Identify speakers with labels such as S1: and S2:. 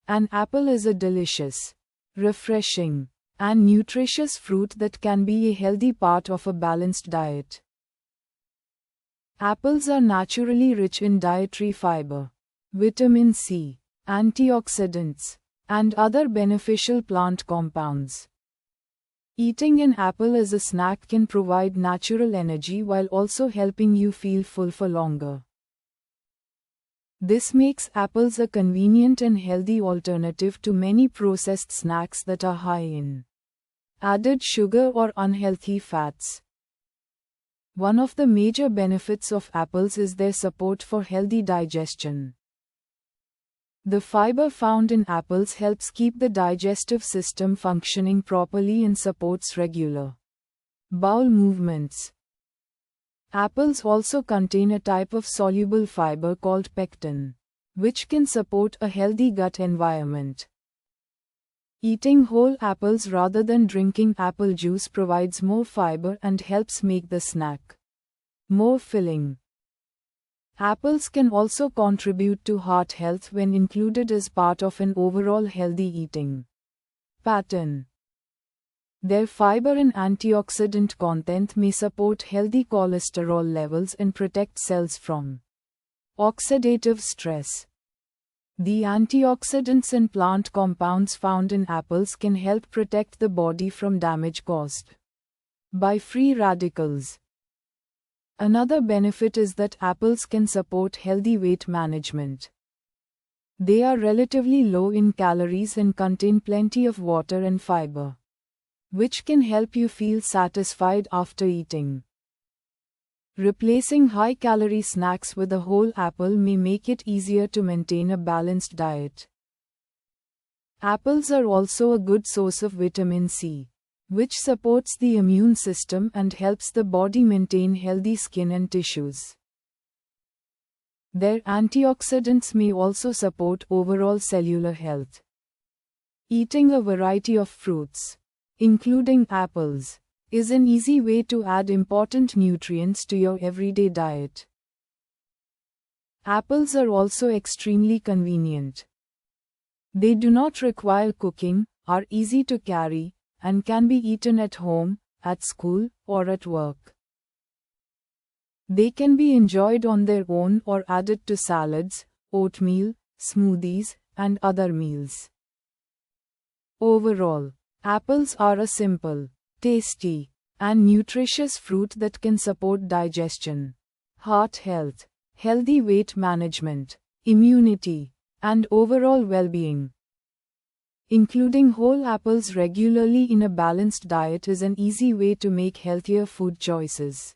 S1: An apple is a delicious, refreshing, and nutritious fruit that can be a healthy part of a balanced diet. Apples are naturally rich in dietary fiber, vitamin C, antioxidants, and other beneficial plant compounds. Eating an apple as a snack can provide natural energy while also helping you feel full for longer. This makes apples a convenient and healthy alternative to many processed snacks that are high in added sugar or unhealthy fats. One of the major benefits of apples is their support for healthy digestion. The fiber found in apples helps keep the digestive system functioning properly and supports regular bowel movements. Apples also contain a type of soluble fiber called pectin, which can support a healthy gut environment. Eating whole apples rather than drinking apple juice provides more fiber and helps make the snack more filling. Apples can also contribute to heart health when included as part of an overall healthy eating pattern. Their fiber and antioxidant content may support healthy cholesterol levels and protect cells from oxidative stress. The antioxidants and plant compounds found in apples can help protect the body from damage caused by free radicals. Another benefit is that apples can support healthy weight management. They are relatively low in calories and contain plenty of water and fiber, which can help you feel satisfied after eating. Replacing high-calorie snacks with a whole apple may make it easier to maintain a balanced diet. Apples are also a good source of vitamin C, which supports the immune system and helps the body maintain healthy skin and tissues. Their antioxidants may also support overall cellular health. Eating a variety of fruits, including apples, is an easy way to add important nutrients to your everyday diet. Apples are also extremely convenient. They do not require cooking, are easy to carry, and can be eaten at home, at school, or at work. They can be enjoyed on their own or added to salads, oatmeal, smoothies, and other meals. Overall, apples are a simple, tasty, and nutritious fruit that can support digestion, heart health, healthy weight management, immunity, and overall well-being. Including whole apples regularly in a balanced diet is an easy way to make healthier food choices.